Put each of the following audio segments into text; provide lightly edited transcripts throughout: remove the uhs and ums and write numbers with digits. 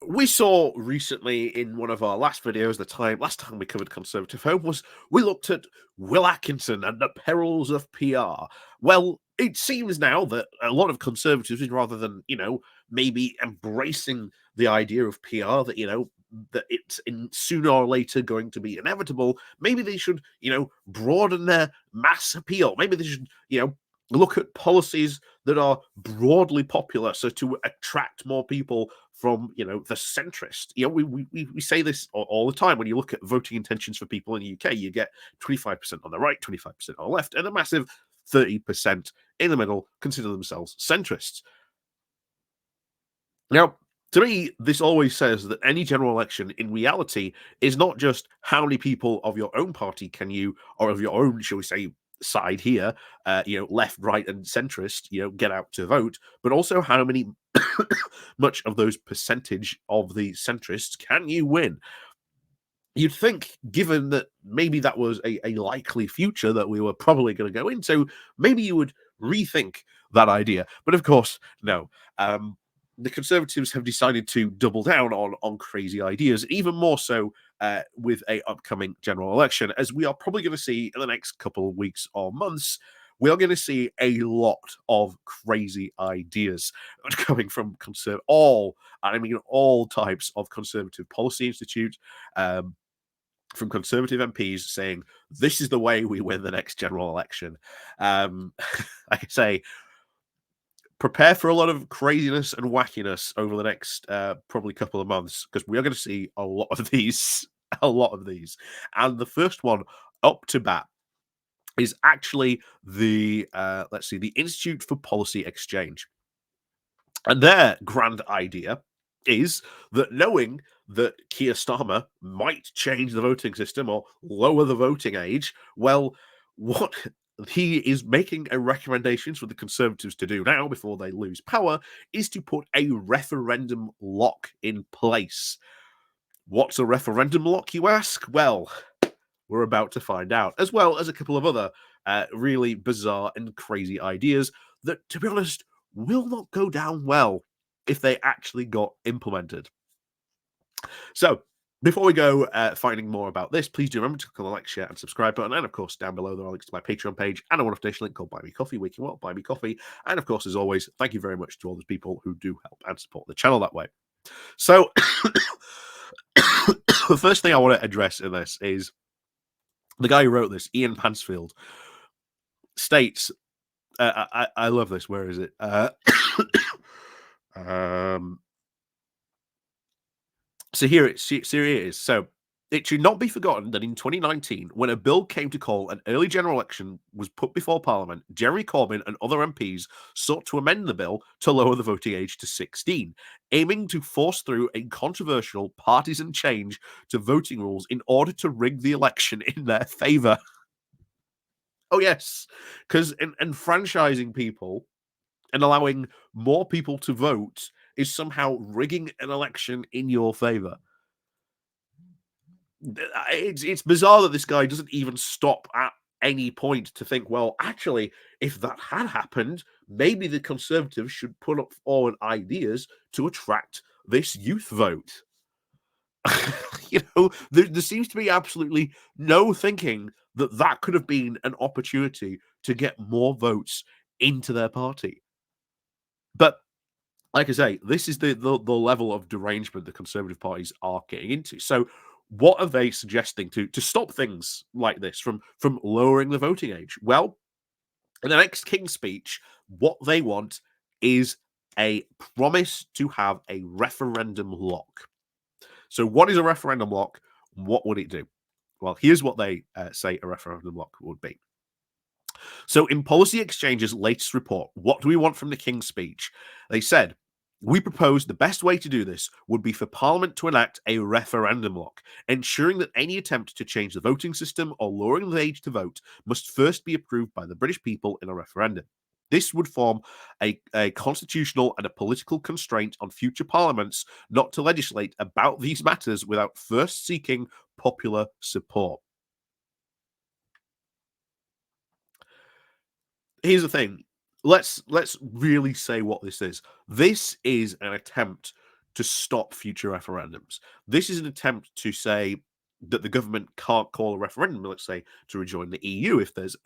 we saw recently in one of our last videos, last time we covered Conservative Home was we looked at Will Atkinson and the perils of PR. Well, it seems now that a lot of Conservatives, rather than, maybe embracing the idea of PR that, that it's sooner or later going to be inevitable, maybe they should, broaden their mass appeal. Maybe they should, look at policies that are broadly popular, so to attract more people from the centrist. We say this all the time. When you look at voting intentions for people in the UK, you get 25% on the right, 25% on the left, and a massive 30% in the middle consider themselves centrists. Now, to me, this always says that any general election in reality is not just how many people of your own party can you, or of your own, shall we say, side here, left, right, and centrist, get out to vote, but also how many much of those percentage of the centrists can you win. You'd think, given that maybe that was a likely future that we were probably going to go into, maybe you would rethink that idea. But of course, no. The Conservatives have decided to double down on crazy ideas, even more so with a upcoming general election, as we are probably going to see in the next couple of weeks or months. We are going to see a lot of crazy ideas coming from all types of Conservative policy institutes. From Conservative MPs saying this is the way we win the next general election. Like I say, prepare for a lot of craziness and wackiness over the next probably couple of months, because we are going to see a lot of these, And the first one up to bat is actually the the Institute for Policy Exchange, and their grand idea is that knowing that Keir Starmer might change the voting system or lower the voting age, well, what he is making a recommendation for the Conservatives to do now before they lose power is to put a referendum lock in place. What's a referendum lock, you ask? Well, we're about to find out, as well as a couple of other really bizarre and crazy ideas that, to be honest, will not go down well if they actually got implemented. So, before we go finding more about this, please do remember to click on the like, share, and subscribe button. And of course, down below there are links to my Patreon page and a one-off link called Buy Me Coffee, where you can buy me coffee. And of course, as always, thank you very much to all those people who do help and support the channel that way. So, the first thing I want to address in this is the guy who wrote this, Ian Mansfield, states, I love this. Where is it? So here it is. So it should not be forgotten that in 2019, when a bill came to call an early general election was put before Parliament, Jeremy Corbyn and other MPs sought to amend the bill to lower the voting age to 16, aiming to force through a controversial partisan change to voting rules in order to rig the election in their favour. Oh, yes, because enfranchising people and allowing more people to vote is somehow rigging an election in your favour. It's bizarre that this guy doesn't even stop at any point to think, well, actually, if that had happened, maybe the Conservatives should put up forward ideas to attract this youth vote. There seems to be absolutely no thinking that that could have been an opportunity to get more votes into their party. But like I say, this is the level of derangement the Conservative parties are getting into. So what are they suggesting to stop things like this from lowering the voting age? Well, in the next King's speech, what they want is a promise to have a referendum lock. So what is a referendum lock? What would it do? Well, here's what they say a referendum lock would be. So in Policy Exchange's latest report, what do we want from the King's speech? They said, we propose the best way to do this would be for Parliament to enact a referendum lock, ensuring that any attempt to change the voting system or lowering the age to vote must first be approved by the British people in a referendum. This would form a constitutional and a political constraint on future parliaments not to legislate about these matters without first seeking popular support. Here's the thing. Let's really say what this is. This is an attempt to stop future referendums. This is an attempt to say that the government can't call a referendum, let's say, to rejoin the EU if there's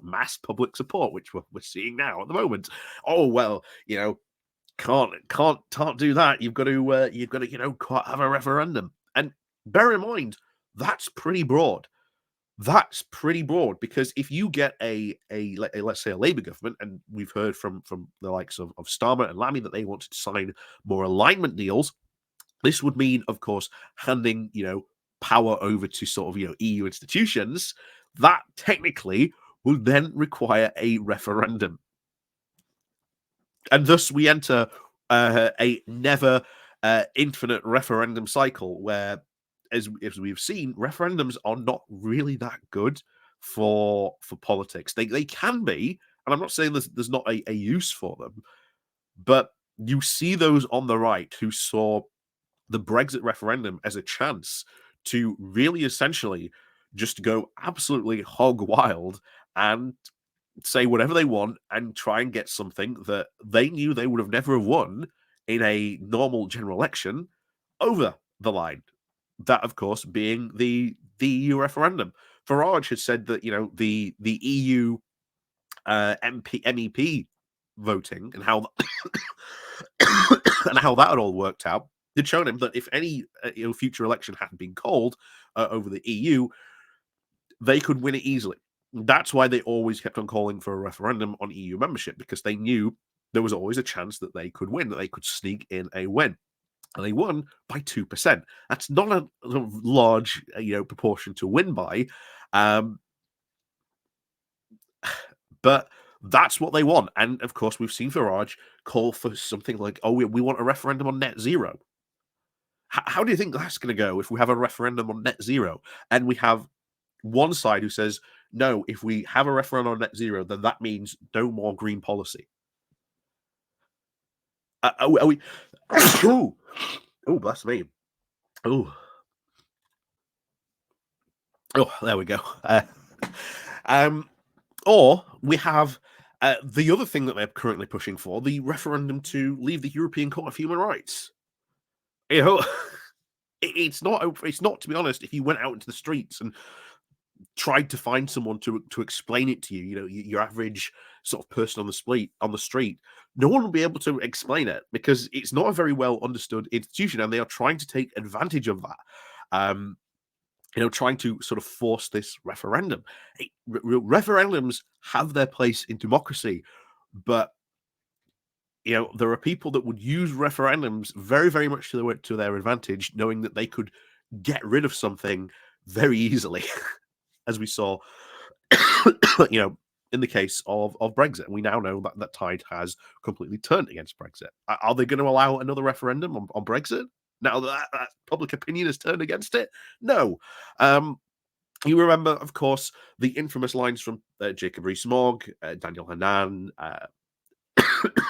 mass public support, which we're seeing now at the moment. Oh well, can't do that. You've got to have a referendum. And bear in mind that's pretty broad. That's pretty broad because if you get let's say a Labour government, and we've heard from the likes of Starmer and Lammy that they wanted to sign more alignment deals, this would mean, of course, handing power over to sort of EU institutions. That technically will then require a referendum, and thus we enter a never infinite referendum cycle where, as we've seen, referendums are not really that good for politics. They can be, and I'm not saying there's not a use for them, but you see those on the right who saw the Brexit referendum as a chance to really essentially just go absolutely hog wild and say whatever they want and try and get something that they knew they would have never have won in a normal general election over the line. That, of course, being the EU referendum. Farage has said that the EU MEP voting and how and how that had all worked out had shown him that if any future election hadn't been called over the EU, they could win it easily. That's why they always kept on calling for a referendum on EU membership, because they knew there was always a chance that they could win, that they could sneak in a win. And they won by 2%. That's not a large proportion to win by. But that's what they want. And of course, we've seen Farage call for something like, oh, we want a referendum on net zero. How do you think that's going to go if we have a referendum on net zero and we have one side who says, no, if we have a referendum on net zero, then that means no more green policy? Are we? Oh, bless me. Oh, there we go. Or we have the other thing that they're currently pushing for, the referendum to leave the European Court of Human Rights. It's not, to be honest, if you went out into the streets and tried to find someone to explain it to you, your average sort of person on the street, no one will be able to explain it because it's not a very well understood institution, and they are trying to take advantage of that. Trying to sort of force this referendum. Referendums have their place in democracy, but there are people that would use referendums very, very much to their advantage, knowing that they could get rid of something very easily, as we saw, in the case of Brexit. We now know that that tide has completely turned against Brexit. Are they going to allow another referendum on Brexit now that public opinion has turned against it? No. You remember, of course, the infamous lines from Jacob Rees-Mogg, Daniel Hannan,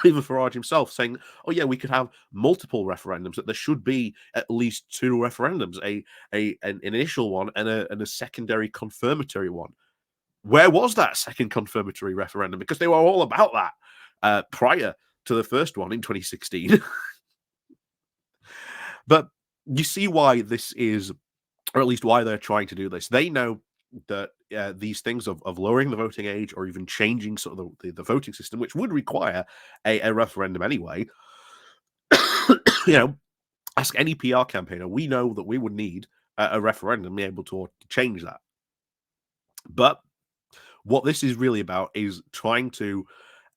even Farage himself, saying, "Oh yeah, we could have multiple referendums. That there should be at least two referendums: an initial one and a secondary confirmatory one." Where was that second confirmatory referendum? Because they were all about that prior to the first one in 2016. But you see why this is, or at least why they're trying to do this. They know that these things of lowering the voting age or even changing sort of the voting system, which would require a referendum anyway, ask any PR campaigner, we know that we would need a referendum to be able to change that. But what this is really about is trying to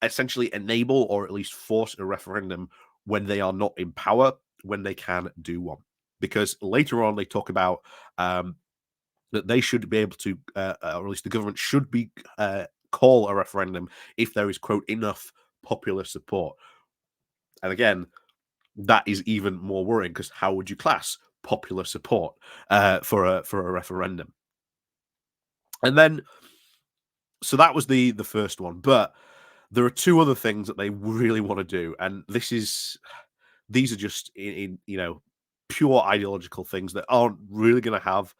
essentially enable or at least force a referendum when they are not in power, when they can do one. Because later on, they talk about that they should be able to, or at least the government should be call a referendum if there is, quote, enough popular support. And again, that is even more worrying, because how would you class popular support for a referendum? And then, so that was the first one, but there are two other things that they really want to do, and these are just in pure ideological things that aren't really going to have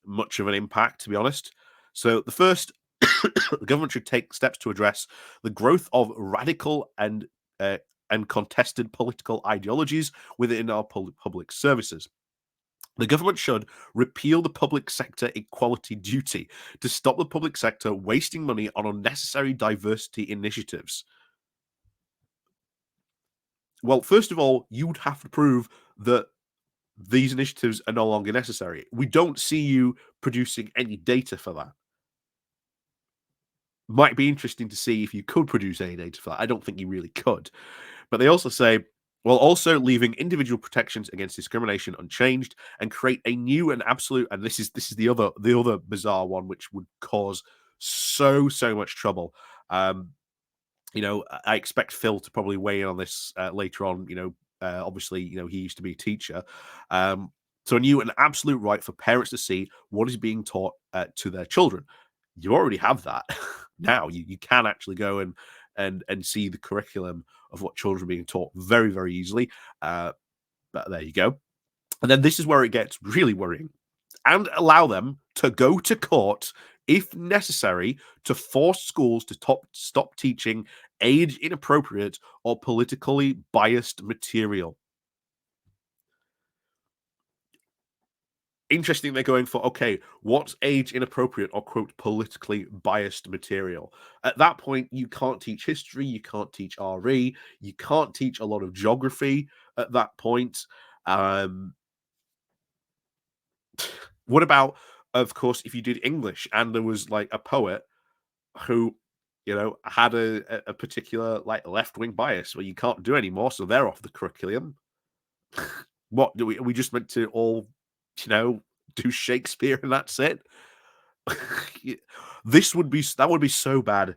much of an impact, to be honest. So the first, the government should take steps to address the growth of radical and and contested political ideologies within our public services. The government should repeal the public sector equality duty to stop the public sector wasting money on unnecessary diversity initiatives. Well, first of all, you'd have to prove that these initiatives are no longer necessary. We don't see you producing any data for that. Might be interesting to see if you could produce any data for that. I don't think you really could. But they also say, while also leaving individual protections against discrimination unchanged and create a new and absolute, and this is the other bizarre one which would cause so much trouble. Um, I expect Phil to probably weigh in on this later on. Obviously, he used to be a teacher. Um, so a new and absolute right for parents to see what is being taught to their children. You already have that now. You can actually go and see the curriculum of what children are being taught very easily. But there you go. And then this is where it gets really worrying, and allow them to go to court if necessary to force schools to stop teaching age inappropriate or politically biased material. Interesting, they're going for, okay, what's age inappropriate or quote politically biased material? At that point, you can't teach history, you can't teach RE, you can't teach a lot of geography at that point. Um, what about, of course, if you did English and there was like a poet who, had a particular like left wing bias where you can't do anymore, so they're off the curriculum. What do we just meant to all, you know, do Shakespeare and that's it? Y- that would be so bad.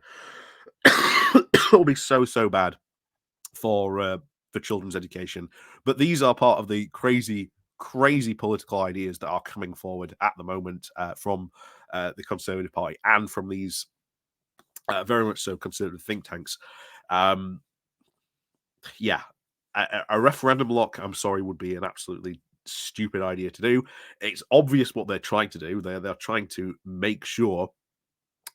It would be so bad for children's education. But these are part of the crazy political ideas that are coming forward at the moment from the Conservative Party and from these very much so conservative think tanks. Um, yeah, a referendum lock, I'm sorry, would be an absolutely stupid idea to do. It's obvious what they're trying to do. They're trying to make sure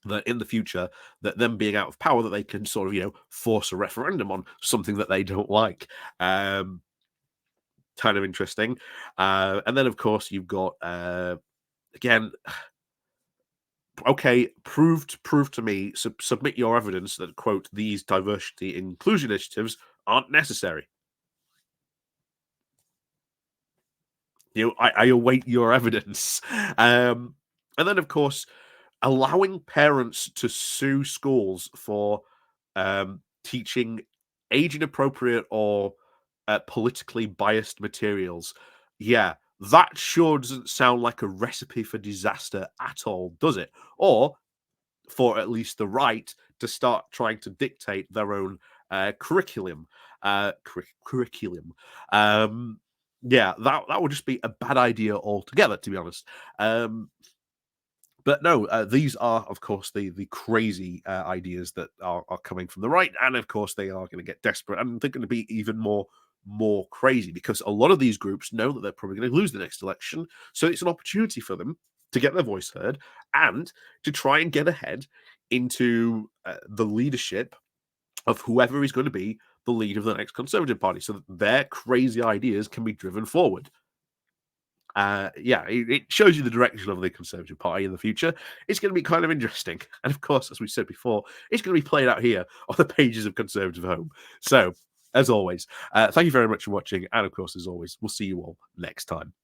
that in the future, that them being out of power, that they can sort of force a referendum on something that they don't like. Um, Kind of interesting. And then of course you've got again, okay, prove to me, submit your evidence that quote these diversity inclusion initiatives aren't necessary. I await your evidence. And then, of course, allowing parents to sue schools for teaching age inappropriate or politically biased materials. Yeah, that sure doesn't sound like a recipe for disaster at all, does it? Or for at least the right to start trying to dictate their own curriculum. Curriculum. Um, yeah, that would just be a bad idea altogether, to be honest. But no, these are, of course, the crazy ideas that are coming from the right, and of course, they are going to get desperate, and they're going to be even more crazy because a lot of these groups know that they're probably going to lose the next election, so it's an opportunity for them to get their voice heard and to try and get ahead into the leadership of whoever is going to be the leader of the next Conservative Party, so that their crazy ideas can be driven forward. Yeah, it shows you the direction of the Conservative Party in the future. It's going to be kind of interesting. And of course, as we said before, it's going to be played out here on the pages of Conservative Home. So, as always, thank you very much for watching. And of course, as always, we'll see you all next time.